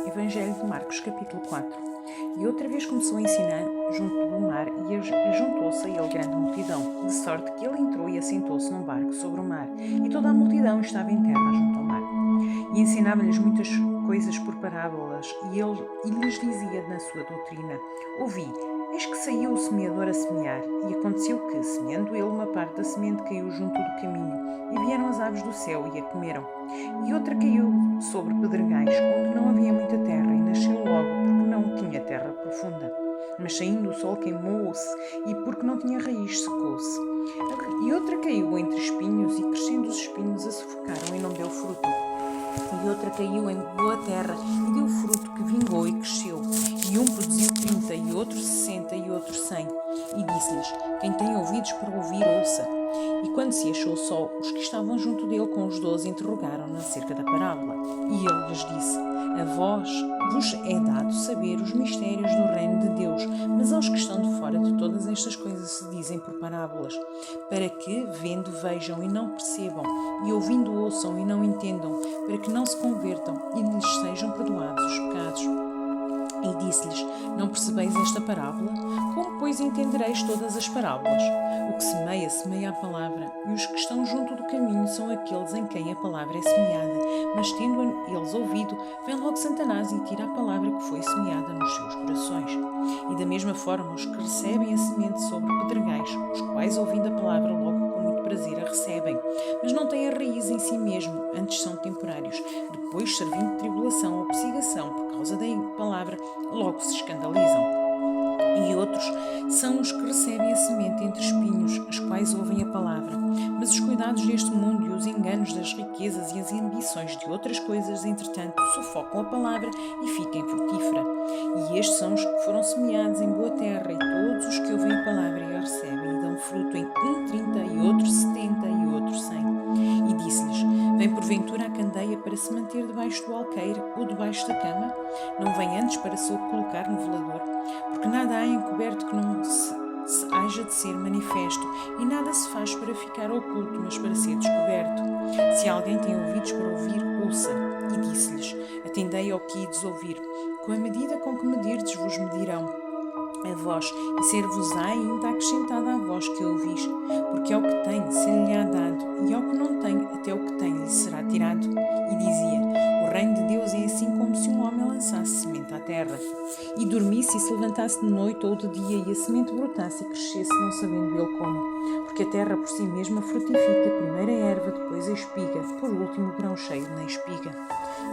Evangelho de Marcos, capítulo 4. E outra vez começou a ensinar junto do mar e ajuntou-se a ele grande multidão, de sorte que ele entrou e assentou-se num barco sobre o mar, e toda a multidão estava em terra junto ao mar. E ensinava-lhes muitas coisas por parábolas, e lhes dizia na sua doutrina: Ouvi, eis que saiu o semeador a semear, e aconteceu que, semeando ele, uma parte da semente caiu junto do caminho, e vieram as aves do céu e a comeram. E outra caiu sobre pedregais, onde não havia muita terra, e nasceu logo, porque não tinha terra profunda. Mas saindo o sol queimou-se, e porque não tinha raiz secou-se. E outra caiu entre espinhos, e crescendo os espinhos a sufocaram, e não deu fruto. E outra caiu em boa terra, e deu fruto que vingou e cresceu. E um produziu 30, e outro 60, e outro 100. E disse-lhes: Quem tem ouvidos para ouvir, ouça. E quando se achou só, os que estavam junto dele com os 12 interrogaram-no acerca da parábola. E ele lhes disse: A vós vos é dado saber os mistérios do reino de Deus, mas aos que estão de fora de todas estas coisas se dizem por parábolas, para que, vendo, vejam e não percebam, e ouvindo, ouçam e não entendam, para que não se convertam e lhes sejam perdoados os pecados. E disse-lhes: Não percebeis esta parábola? Como, pois, entendereis todas as parábolas? O que semeia, semeia a palavra, e os que estão junto do caminho são aqueles em quem a palavra é semeada. Mas, tendo eles ouvido, vem logo Satanás e tira a palavra que foi semeada nos seus corações. E da mesma forma, os que recebem a semente sobre pedregais, os quais, ouvindo a palavra, logo com muito prazer a recebem, mas não têm a raiz em si mesmo, antes são temporários. Depois, servindo de tribulação ou perseguição por causa da palavra, logo se escandalizam. E outros são os que recebem a semente entre espinhos, os quais ouvem a palavra. Mas os cuidados deste mundo e os enganos das riquezas e as ambições de outras coisas, entretanto, sufocam a palavra e fica infrutífera. E estes são os que foram semeados em boa terra, e todos os que ouvem a palavra e a recebem, e dão fruto em 30, e outros 70, e outros 100. E disse-lhes: Vem porventura a candeia para se manter debaixo do alqueire ou debaixo da cama? Não vem antes para se colocar no velador? Porque nada há encoberto que não se haja de ser manifesto, e nada se faz para ficar oculto, mas para ser descoberto. Se alguém tem ouvidos para ouvir, ouça. E disse-lhes: Atendei ao que ides ouvir. Com a medida com que medirdes vos medirão a vós, e ser-vos-á ainda acrescentada a vós que ouvis. Porque ao que tem, se-lhe-á dado, e ao que não tem, até o que tem lhe será tirado. E dizia: O reino de Deus é assim como se um homem lançasse semente à terra, e dormisse e se levantasse de noite ou de dia, e a semente brotasse e crescesse, não sabendo ele como. Porque a terra por si mesma frutifica, primeiro a erva, depois a espiga, por último o grão cheio na espiga.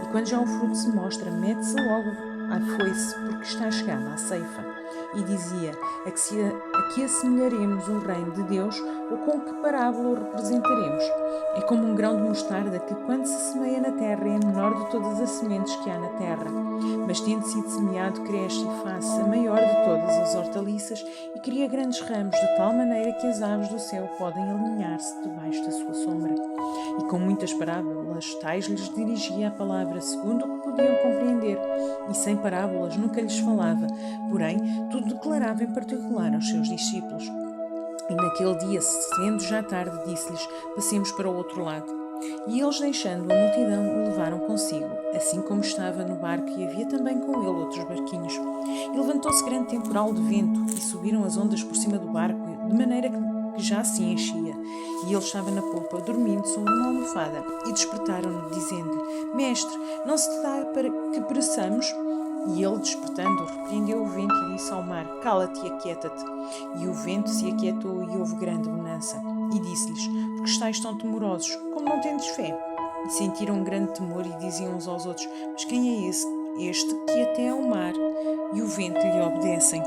E quando já o fruto se mostra, mete-se logo à foice, porque está chegada à ceifa. E dizia: A que assemelharemos o reino de Deus, ou com que parábola o representaremos? É como um grão de mostarda que, quando se semeia na terra, é a menor de todas as sementes que há na terra. Mas, tendo sido semeado, cresce e faz-se a maior de todas as hortaliças, e cria grandes ramos, de tal maneira que as aves do céu podem alinhar-se debaixo da sua sombra. E com muitas parábolas tais lhes dirigia a palavra, segundo o que podiam compreender, e sem parábolas nunca lhes falava, porém tudo declarava em particular aos seus discípulos. E naquele dia, sendo já tarde, disse-lhes: Passemos para o outro lado. E eles, deixando a multidão, o levaram consigo, assim como estava no barco, e havia também com ele outros barquinhos. E levantou-se grande temporal de vento, e subiram as ondas por cima do barco, de maneira que já se enchia. E ele estava na polpa, dormindo sobre uma almofada, e despertaram-no, dizendo-lhe: Mestre, não se te dá para que pereçamos? E ele, despertando, repreendeu o vento e disse ao mar: Cala-te e aquieta-te. E o vento se aquietou, e houve grande bonança. E disse-lhes: Porque estáis tão temorosos, como não tendes fé? E sentiram um grande temor, e diziam uns aos outros: Mas quem é este que até ao mar e o vento lhe obedecem?